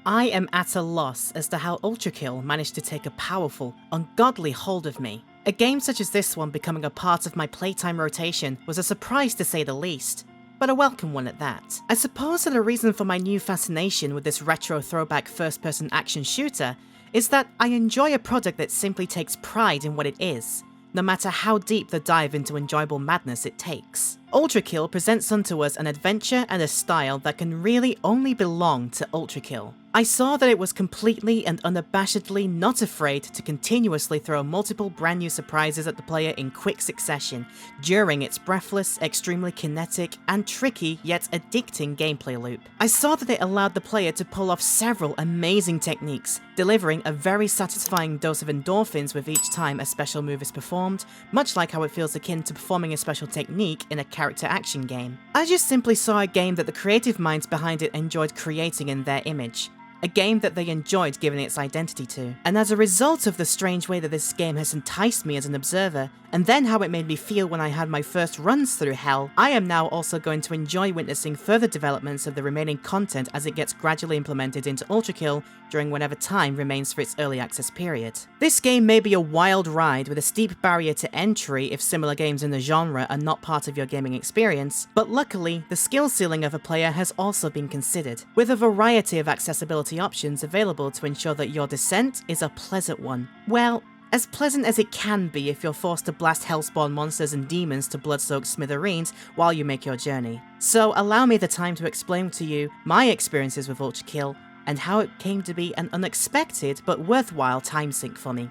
I am at a loss as to how ULTRAKILL managed to take a powerful, ungodly hold of me. A game such as this one becoming a part of my playtime rotation was a surprise to say the least, but a welcome one at that. I suppose that a reason for my new fascination with this retro throwback first-person action shooter is that I enjoy a product that simply takes pride in what it is, no matter how deep the dive into enjoyable madness it takes. ULTRAKILL presents unto us an adventure and a style that can really only belong to ULTRAKILL. I saw that it was completely and unabashedly not afraid to continuously throw multiple brand new surprises at the player in quick succession during its breathless, extremely kinetic, and tricky yet addicting gameplay loop. I saw that it allowed the player to pull off several amazing techniques, delivering a very satisfying dose of endorphins with each time a special move is performed, much like how it feels akin to performing a special technique in a character action game. I just simply saw a game that the creative minds behind it enjoyed creating in their image. A game that they enjoyed giving its identity to. And as a result of the strange way that this game has enticed me as an observer, and then how it made me feel when I had my first runs through Hell, I am now also going to enjoy witnessing further developments of the remaining content as it gets gradually implemented into ULTRAKILL during whatever time remains for its early access period. This game may be a wild ride with a steep barrier to entry if similar games in the genre are not part of your gaming experience, but luckily, the skill ceiling of a player has also been considered, with a variety of accessibility options available to ensure that your descent is a pleasant one. Well, as pleasant as it can be if you're forced to blast hellspawn monsters and demons to blood-soaked smithereens while you make your journey. So allow me the time to explain to you my experiences with ULTRAKILL and how it came to be an unexpected but worthwhile time sink for me.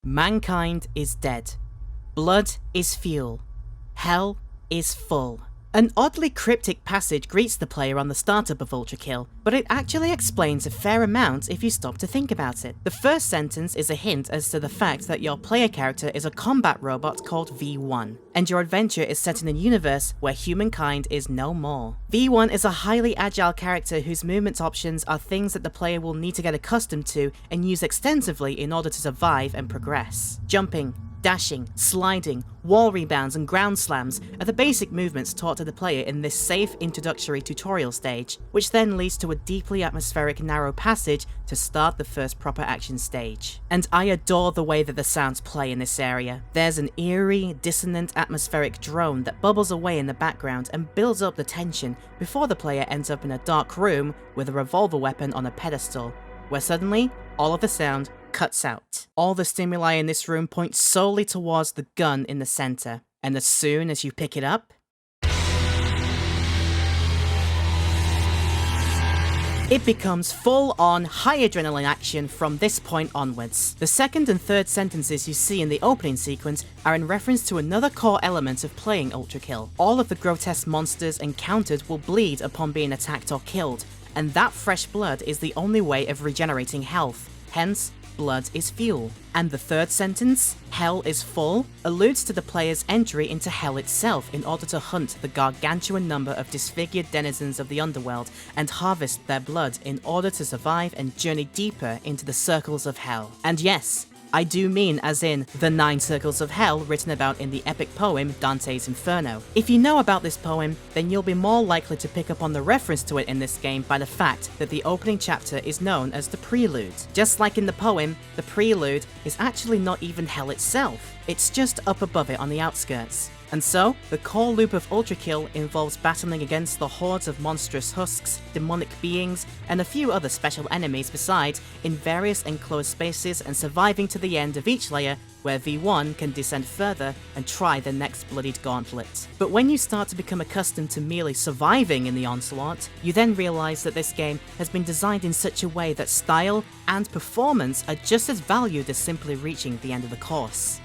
Mankind is dead. Blood is fuel. Hell is full. An oddly cryptic passage greets the player on the startup of ULTRAKILL, but it actually explains a fair amount if you stop to think about it. The first sentence is a hint as to the fact that your player character is a combat robot called V1, and your adventure is set in a universe where humankind is no more. V1 is a highly agile character whose movement options are things that the player will need to get accustomed to and use extensively in order to survive and progress. Jumping, dashing, sliding, wall rebounds, and ground slams are the basic movements taught to the player in this safe introductory tutorial stage, which then leads to a deeply atmospheric narrow passage to start the first proper action stage. And I adore the way that the sounds play in this area. There's an eerie, dissonant atmospheric drone that bubbles away in the background and builds up the tension before the player ends up in a dark room with a revolver weapon on a pedestal, where suddenly, all of the sound cuts out. All the stimuli in this room point solely towards the gun in the center, and as soon as you pick it up, it becomes full-on high adrenaline action from this point onwards. The second and third sentences you see in the opening sequence are in reference to another core element of playing ULTRAKILL. All of the grotesque monsters encountered will bleed upon being attacked or killed, and that fresh blood is the only way of regenerating health. Hence, blood is fuel. And the third sentence, Hell is full, alludes to the player's entry into Hell itself in order to hunt the gargantuan number of disfigured denizens of the underworld and harvest their blood in order to survive and journey deeper into the circles of Hell. And yes, I do mean as in the 9 circles of hell written about in the epic poem Dante's Inferno. If you know about this poem, then you'll be more likely to pick up on the reference to it in this game by the fact that the opening chapter is known as the Prelude. Just like in the poem, the Prelude is actually not even hell itself, it's just up above it on the outskirts. And so, the core loop of ULTRAKILL involves battling against the hordes of monstrous husks, demonic beings, and a few other special enemies besides in various enclosed spaces and surviving to the end of each layer where V1 can descend further and try the next bloodied gauntlet. But when you start to become accustomed to merely surviving in the onslaught, you then realize that this game has been designed in such a way that style and performance are just as valued as simply reaching the end of the course.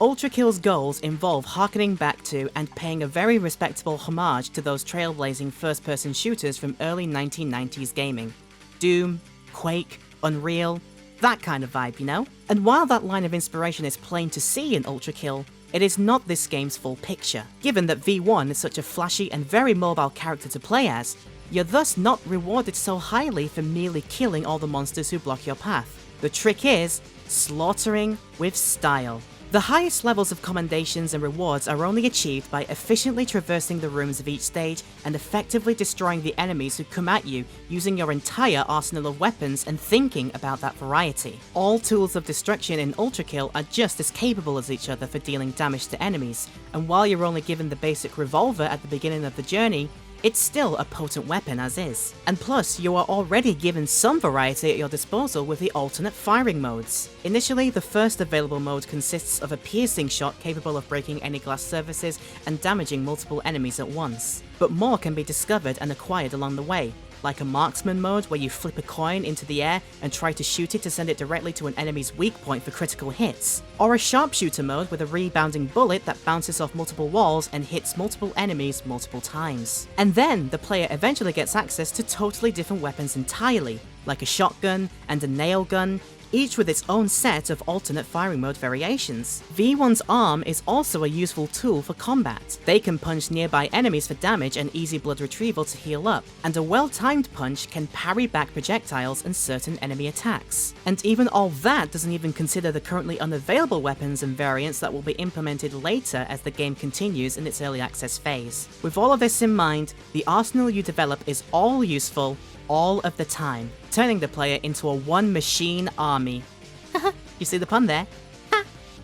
ULTRAKILL's goals involve harkening back to and paying a very respectable homage to those trailblazing first-person shooters from early 1990s gaming. Doom, Quake, Unreal, that kind of vibe, you know? And while that line of inspiration is plain to see in ULTRAKILL, it is not this game's full picture. Given that V1 is such a flashy and very mobile character to play as, you're thus not rewarded so highly for merely killing all the monsters who block your path. The trick is slaughtering with style. The highest levels of commendations and rewards are only achieved by efficiently traversing the rooms of each stage and effectively destroying the enemies who come at you using your entire arsenal of weapons and thinking about that variety. All tools of destruction in ULTRAKILL are just as capable as each other for dealing damage to enemies, and while you're only given the basic revolver at the beginning of the journey, it's still a potent weapon as is. And plus, you are already given some variety at your disposal with the alternate firing modes. Initially, the first available mode consists of a piercing shot capable of breaking any glass surfaces and damaging multiple enemies at once. But more can be discovered and acquired along the way, like a marksman mode where you flip a coin into the air and try to shoot it to send it directly to an enemy's weak point for critical hits, or a sharpshooter mode with a rebounding bullet that bounces off multiple walls and hits multiple enemies multiple times. And then the player eventually gets access to totally different weapons entirely, like a shotgun and a nail gun, each with its own set of alternate firing mode variations. V1's arm is also a useful tool for combat. They can punch nearby enemies for damage and easy blood retrieval to heal up, and a well-timed punch can parry back projectiles and certain enemy attacks. And even all that doesn't even consider the currently unavailable weapons and variants that will be implemented later as the game continues in its early access phase. With all of this in mind, the arsenal you develop is all useful, all of the time, turning the player into a one-machine army. You see the pun there?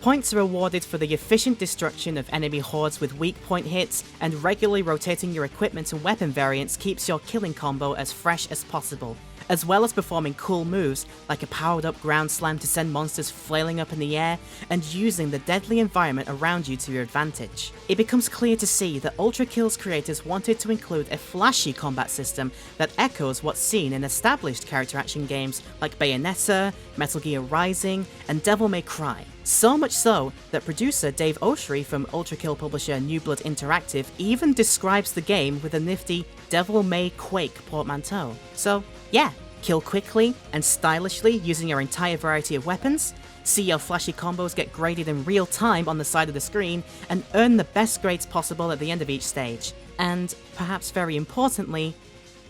Points are awarded for the efficient destruction of enemy hordes with weak point hits, and regularly rotating your equipment and weapon variants keeps your killing combo as fresh as possible, as well as performing cool moves like a powered-up ground slam to send monsters flailing up in the air, and using the deadly environment around you to your advantage. It becomes clear to see that ULTRAKILL's creators wanted to include a flashy combat system that echoes what's seen in established character action games like Bayonetta, Metal Gear Rising, and Devil May Cry. So much so that producer Dave Oshry from ULTRAKILL publisher New Blood Interactive even describes the game with a nifty Devil May Quake portmanteau. So yeah, kill quickly and stylishly using your entire variety of weapons, see your flashy combos get graded in real time on the side of the screen, and earn the best grades possible at the end of each stage. And, perhaps very importantly,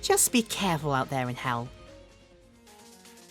just be careful out there in hell.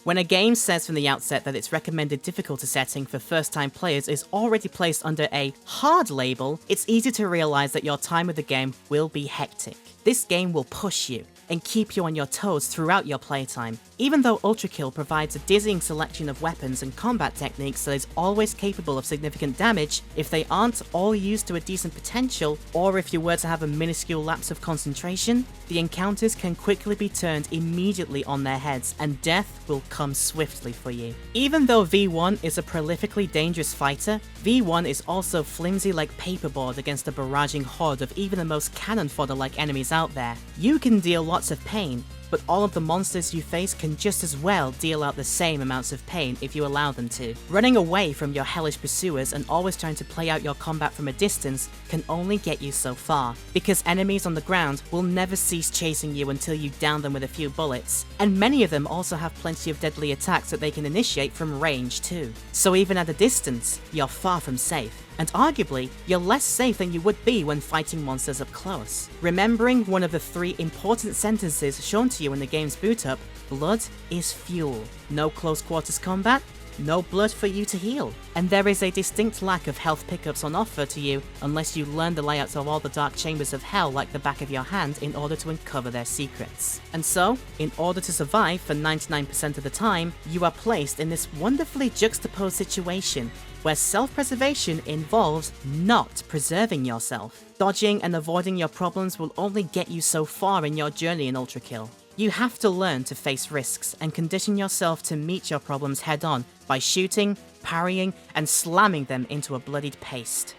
When a game says from the outset that its recommended difficulty setting for first-time players is already placed under a hard label, it's easy to realize that your time with the game will be hectic. This game will push you and keep you on your toes throughout your playtime. Even though ULTRAKILL provides a dizzying selection of weapons and combat techniques that is always capable of significant damage, if they aren't all used to a decent potential, or if you were to have a minuscule lapse of concentration, the encounters can quickly be turned immediately on their heads, and death will come swiftly for you. Even though V1 is a prolifically dangerous fighter, V1 is also flimsy like paperboard against a barraging horde of even the most cannon fodder-like enemies out there. You can deal lots of pain, but all of the monsters you face can just as well deal out the same amounts of pain if you allow them to. Running away from your hellish pursuers and always trying to play out your combat from a distance can only get you so far, because enemies on the ground will never cease chasing you until you down them with a few bullets, and many of them also have plenty of deadly attacks that they can initiate from range too. So even at a distance, you're far from safe. And arguably, you're less safe than you would be when fighting monsters up close. Remembering one of the 3 important sentences shown to you in the game's boot up, blood is fuel. No close quarters combat, no blood for you to heal. And there is a distinct lack of health pickups on offer to you unless you learn the layouts of all the dark chambers of hell like the back of your hand in order to uncover their secrets. And so, in order to survive for 99% of the time, you are placed in this wonderfully juxtaposed situation where self-preservation involves not preserving yourself. Dodging and avoiding your problems will only get you so far in your journey in ULTRAKILL. You have to learn to face risks and condition yourself to meet your problems head-on by shooting, parrying, and slamming them into a bloodied paste.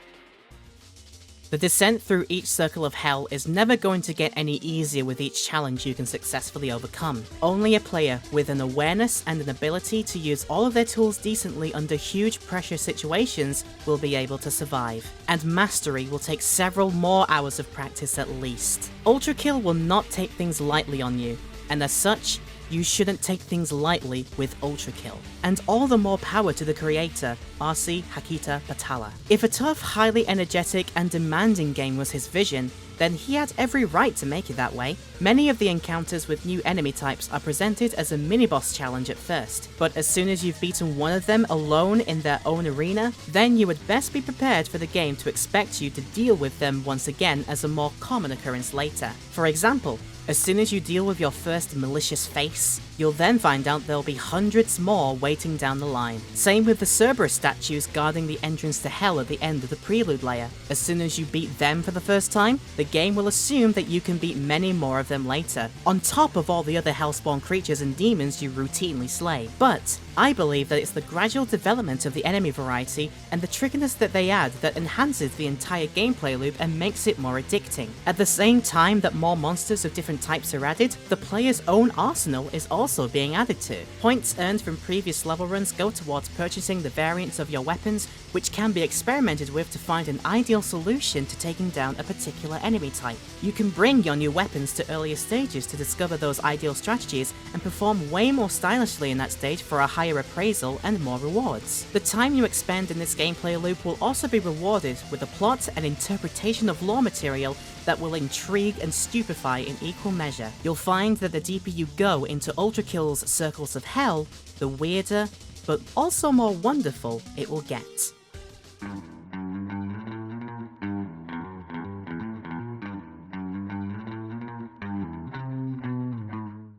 The descent through each circle of hell is never going to get any easier with each challenge you can successfully overcome. Only a player with an awareness and an ability to use all of their tools decently under huge pressure situations will be able to survive, and mastery will take several more hours of practice at least. ULTRAKILL will not take things lightly on you, and as such, you shouldn't take things lightly with ULTRAKILL. And all the more power to the creator, RC Hakita Patala. If a tough, highly energetic and demanding game was his vision, then he had every right to make it that way. Many of the encounters with new enemy types are presented as a mini-boss challenge at first, but as soon as you've beaten one of them alone in their own arena, then you would best be prepared for the game to expect you to deal with them once again as a more common occurrence later. For example, as soon as you deal with your first malicious face, you'll then find out there'll be hundreds more waiting down the line. Same with the Cerberus statues guarding the entrance to hell at the end of the prelude layer. As soon as you beat them for the first time, the game will assume that you can beat many more of them later, on top of all the other hellspawn creatures and demons you routinely slay. But I believe that it's the gradual development of the enemy variety and the trickiness that they add that enhances the entire gameplay loop and makes it more addicting. At the same time that more monsters of different types are added, the player's own arsenal is also being added to. Points earned from previous level runs go towards purchasing the variants of your weapons, which can be experimented with to find an ideal solution to taking down a particular enemy type. You can bring your new weapons to earlier stages to discover those ideal strategies and perform way more stylishly in that stage for a higher appraisal and more rewards. The time you expend in this gameplay loop will also be rewarded with a plot and interpretation of lore material that will intrigue and stupefy in equal measure. You'll find that the deeper you go into ULTRAKILL's circles of hell, the weirder, but also more wonderful it will get.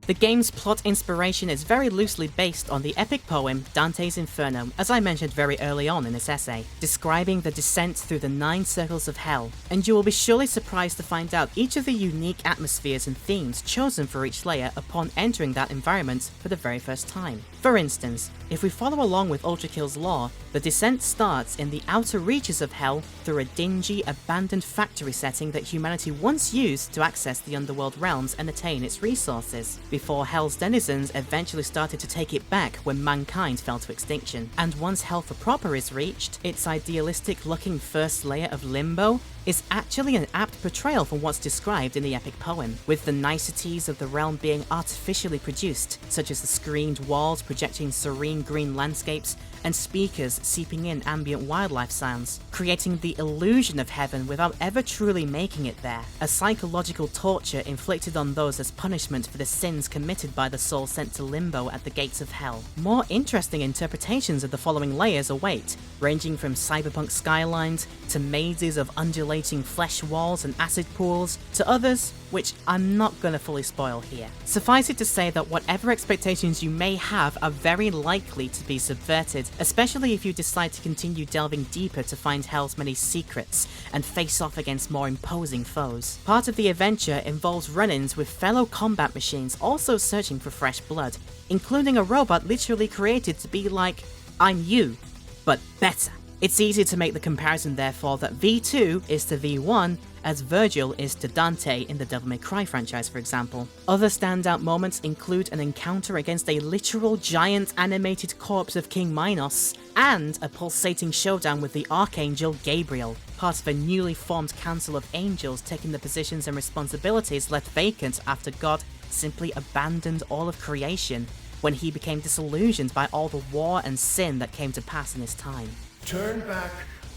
The game's plot inspiration is very loosely based on the epic poem Dante's Inferno, as I mentioned very early on in this essay, describing the descent through the 9 circles of hell, and you will be surely surprised to find out each of the unique atmospheres and themes chosen for each layer upon entering that environment for the very first time. For instance, if we follow along with ULTRAKILL's lore, the descent starts in the outer reaches of hell through a dingy, abandoned factory setting that humanity once used to access the underworld realms and attain its resources, before hell's denizens eventually started to take it back when mankind fell to extinction. And once hell for proper is reached, its idealistic-looking first layer of limbo is actually an apt portrayal for what's described in the epic poem, with the niceties of the realm being artificially produced, such as the screened walls projecting serene green landscapes and speakers seeping in ambient wildlife sounds, creating the illusion of heaven without ever truly making it there, a psychological torture inflicted on those as punishment for the sins committed by the soul sent to limbo at the gates of hell. More interesting interpretations of the following layers await, ranging from cyberpunk skylines to mazes of undulating flesh walls and acid pools, to others which I'm not gonna fully spoil here. Suffice it to say that whatever expectations you may have are very likely to be subverted, especially if you decide to continue delving deeper to find hell's many secrets and face off against more imposing foes. Part of the adventure involves run-ins with fellow combat machines also searching for fresh blood, including a robot literally created to be like, I'm you, but better. It's easy to make the comparison therefore that V2 is to V1 as Virgil is to Dante in the Devil May Cry franchise, for example. Other standout moments include an encounter against a literal giant animated corpse of King Minos, and a pulsating showdown with the Archangel Gabriel, part of a newly formed council of angels taking the positions and responsibilities left vacant after God simply abandoned all of creation when he became disillusioned by all the war and sin that came to pass in his time. Turn back,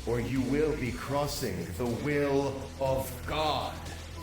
or you will be crossing the will of God.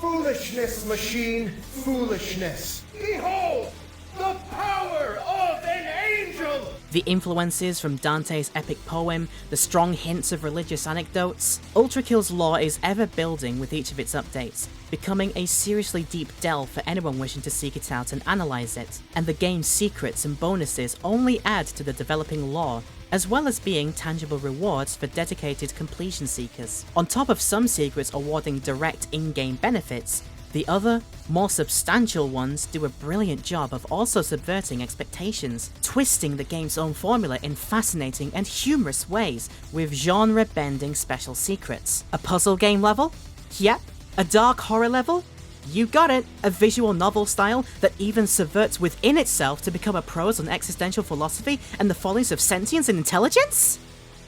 Foolishness, machine, foolishness. Behold, the power of an angel! The influences from Dante's epic poem, the strong hints of religious anecdotes, ULTRAKILL's lore is ever building with each of its updates, becoming a seriously deep delve for anyone wishing to seek it out and analyze it, and the game's secrets and bonuses only add to the developing lore, as well as being tangible rewards for dedicated completion seekers. On top of some secrets awarding direct in-game benefits, the other, more substantial ones do a brilliant job of also subverting expectations, twisting the game's own formula in fascinating and humorous ways with genre-bending special secrets. A puzzle game level? Yep. A dark horror level? You got it! A visual novel style that even subverts within itself to become a prose on existential philosophy and the follies of sentience and intelligence?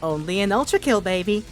Only in ULTRAKILL, baby!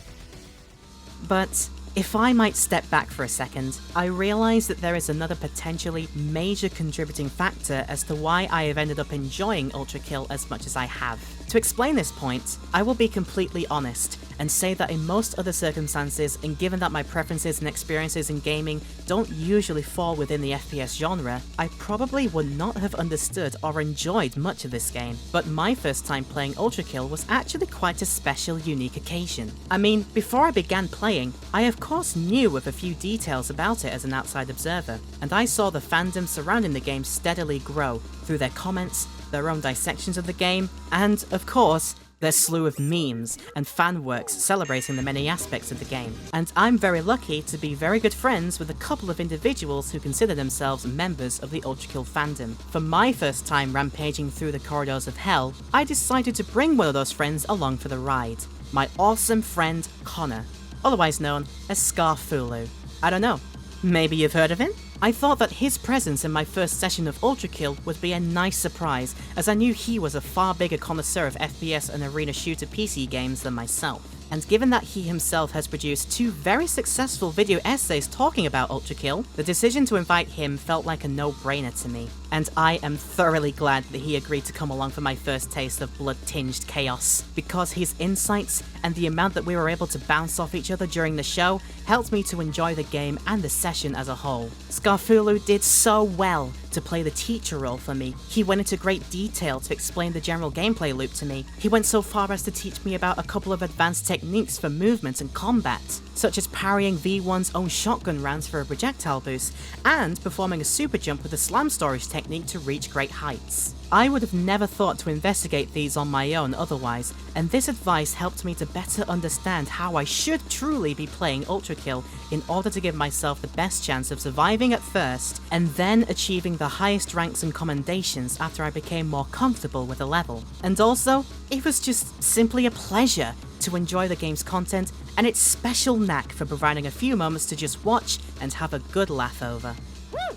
But If I might step back for a second, I realize that there is another potentially major contributing factor as to why I have ended up enjoying ULTRAKILL as much as I have. To explain this point, I will be completely honest and say that in most other circumstances, and given that my preferences and experiences in gaming don't usually fall within the FPS genre, I probably would not have understood or enjoyed much of this game. But my first time playing ULTRAKILL was actually quite a special, unique occasion. I mean, before I began playing, I of course knew of a few details about it as an outside observer, and I saw the fandom surrounding the game steadily grow through their comments, their own dissections of the game, and, of course, their slew of memes and fan works celebrating the many aspects of the game. And I'm very lucky to be very good friends with a couple of individuals who consider themselves members of the ULTRAKILL fandom. For my first time rampaging through the corridors of hell, I decided to bring one of those friends along for the ride. My awesome friend Connor, otherwise known as Scarfulu. I don't know, maybe you've heard of him? I thought that his presence in my first session of ULTRAKILL would be a nice surprise, as I knew he was a far bigger connoisseur of FPS and arena shooter PC games than myself. And given that he himself has produced 2 very successful video essays talking about ULTRAKILL, the decision to invite him felt like a no-brainer to me. And I am thoroughly glad that he agreed to come along for my first taste of blood-tinged chaos, because his insights and the amount that we were able to bounce off each other during the show helped me to enjoy the game and the session as a whole. Scarfulu did so well to play the teacher role for me. He went into great detail to explain the general gameplay loop to me. He went so far as to teach me about a couple of advanced techniques for movement and combat, such as parrying V1's own shotgun rounds for a projectile boost, and performing a super jump with a slam storage technique to reach great heights. I would have never thought to investigate these on my own otherwise, and this advice helped me to better understand how I should truly be playing ULTRAKILL in order to give myself the best chance of surviving at first, and then achieving the highest ranks and commendations after I became more comfortable with the level. And also, it was just simply a pleasure to enjoy the game's content and its special knack for providing a few moments to just watch and have a good laugh over.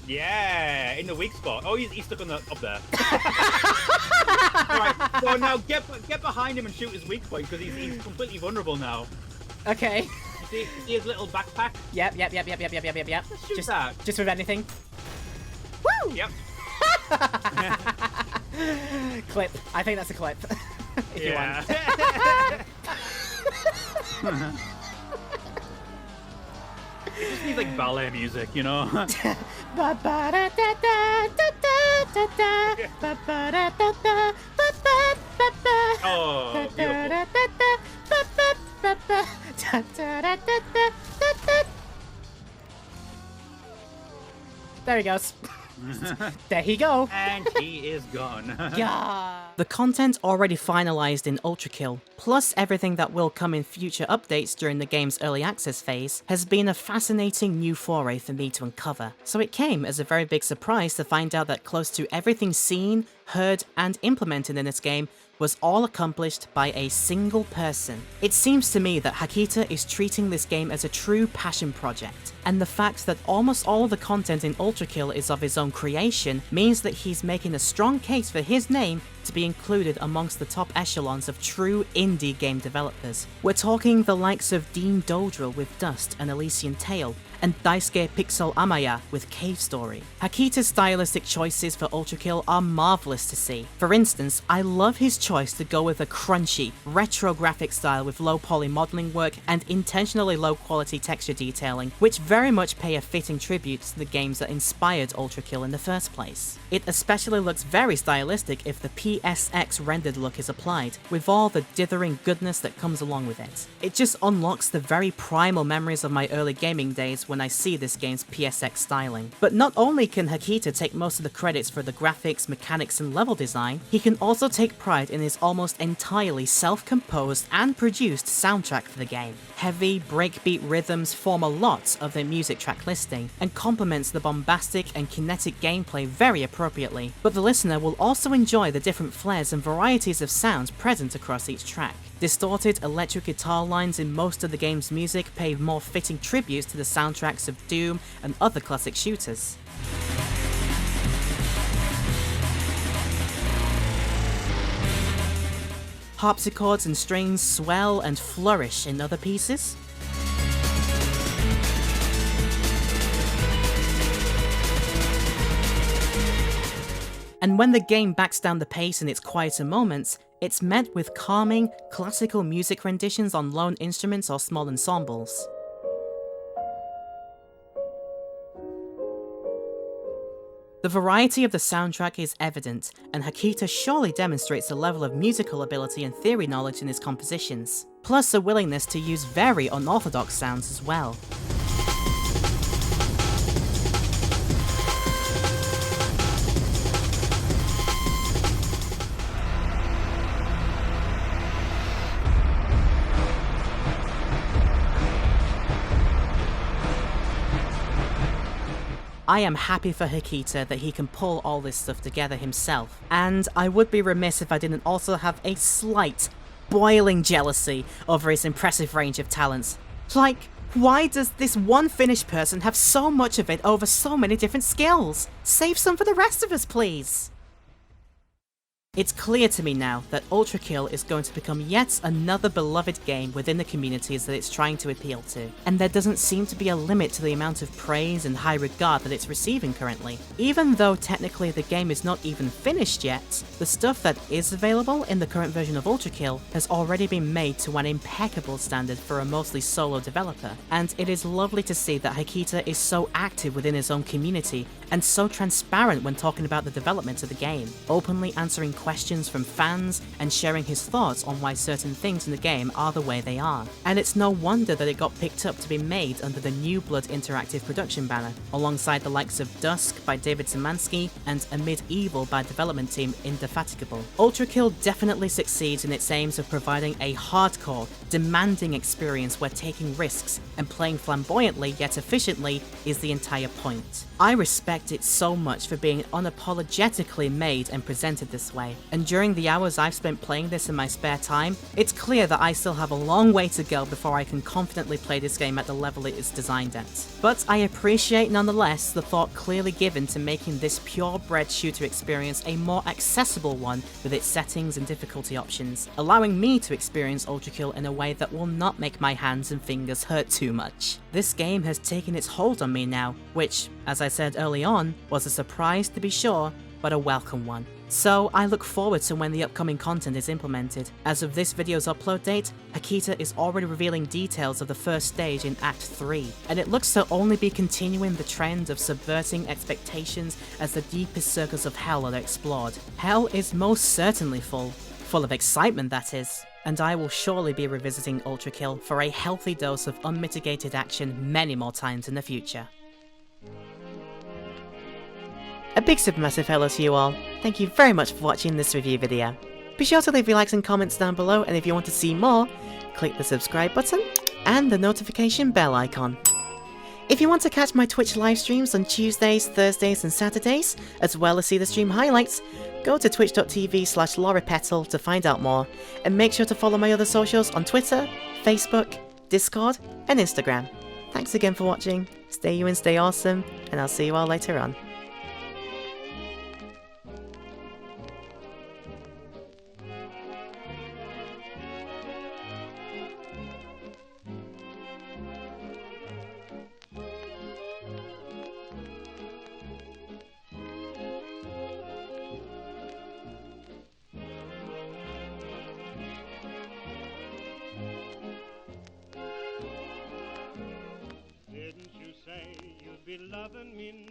Yeah, in the weak spot. Oh, he's stuck on the up there. Alright, so now get behind him and shoot his weak point, because he's completely vulnerable now. Okay. See his little backpack? Yep. Shoot that. Just with anything. Woo! Yep. Clip. I think that's a clip. If you want. It just needs like ballet music, you know? Oh, beautiful. There he goes. There he go. And he is gone. Yeah. The content already finalized in ULTRAKILL, plus everything that will come in future updates during the game's early access phase, has been a fascinating new foray for me to uncover. So it came as a very big surprise to find out that close to everything seen, heard, and implemented in this game was all accomplished by a single person. It seems to me that Hakita is treating this game as a true passion project, and the fact that almost all of the content in ULTRAKILL is of his own creation means that he's making a strong case for his name to be included amongst the top echelons of true indie game developers. We're talking the likes of Dean Dodrill with Dust and Elysian Tale, and Daisuke Pixel Amaya with Cave Story. Hakita's stylistic choices for ULTRAKILL are marvelous to see. For instance, I love his choice to go with a crunchy, retro graphic style with low poly modeling work and intentionally low quality texture detailing, which very much pay a fitting tribute to the games that inspired ULTRAKILL in the first place. It especially looks very stylistic if the PSX rendered look is applied, with all the dithering goodness that comes along with it. It just unlocks the very primal memories of my early gaming days when I see this game's PSX styling. But not only can Hakita take most of the credits for the graphics, mechanics, and level design, he can also take pride in his almost entirely self-composed and produced soundtrack for the game. Heavy, breakbeat rhythms form a lot of the music track listing, and complements the bombastic and kinetic gameplay very appropriately, but the listener will also enjoy the different flares and varieties of sounds present across each track. Distorted electric guitar lines in most of the game's music pay more fitting tributes to the soundtracks of Doom and other classic shooters. Harpsichords and strings swell and flourish in other pieces. And when the game backs down the pace in its quieter moments, it's met with calming, classical music renditions on lone instruments or small ensembles. The variety of the soundtrack is evident, and Hakita surely demonstrates a level of musical ability and theory knowledge in his compositions, plus a willingness to use very unorthodox sounds as well. I am happy for Hakita that he can pull all this stuff together himself, and I would be remiss if I didn't also have a slight, boiling jealousy over his impressive range of talents. Like, why does this one Finnish person have so much of it over so many different skills? Save some for the rest of us, please! It's clear to me now that ULTRAKILL is going to become yet another beloved game within the communities that it's trying to appeal to, and there doesn't seem to be a limit to the amount of praise and high regard that it's receiving currently. Even though technically the game is not even finished yet, the stuff that is available in the current version of ULTRAKILL has already been made to an impeccable standard for a mostly solo developer, and it is lovely to see that Hakita is so active within his own community and so transparent when talking about the development of the game, openly answering questions from fans and sharing his thoughts on why certain things in the game are the way they are. And it's no wonder that it got picked up to be made under the New Blood Interactive production banner, alongside the likes of Dusk by David Szymanski and Amid Evil by development team Indefatigable. ULTRAKILL definitely succeeds in its aims of providing a hardcore, demanding experience where taking risks and playing flamboyantly yet efficiently is the entire point. I respect it so much for being unapologetically made and presented this way, and during the hours I've spent playing this in my spare time, it's clear that I still have a long way to go before I can confidently play this game at the level it is designed at. But I appreciate nonetheless the thought clearly given to making this purebred shooter experience a more accessible one with its settings and difficulty options, allowing me to experience ULTRAKILL in a way that will not make my hands and fingers hurt too much. This game has taken its hold on me now, which, as I said early on, was a surprise to be sure, but a welcome one. So I look forward to when the upcoming content is implemented. As of this video's upload date, Hakita is already revealing details of the first stage in Act 3, and it looks to only be continuing the trend of subverting expectations as the deepest circles of hell are explored. Hell is most certainly full of excitement, that is. And I will surely be revisiting ULTRAKILL for a healthy dose of unmitigated action many more times in the future. A big supermassive hello to you all. Thank you very much for watching this review video. Be sure to leave your likes and comments down below, and if you want to see more, click the subscribe button and the notification bell icon. If you want to catch my Twitch live streams on Tuesdays, Thursdays and Saturdays, as well as see the stream highlights, go to twitch.tv/LauraPetal to find out more, and make sure to follow my other socials on Twitter, Facebook, Discord and Instagram. Thanks again for watching, stay you and stay awesome, and I'll see you all later on. Didn't you say you'd be loving me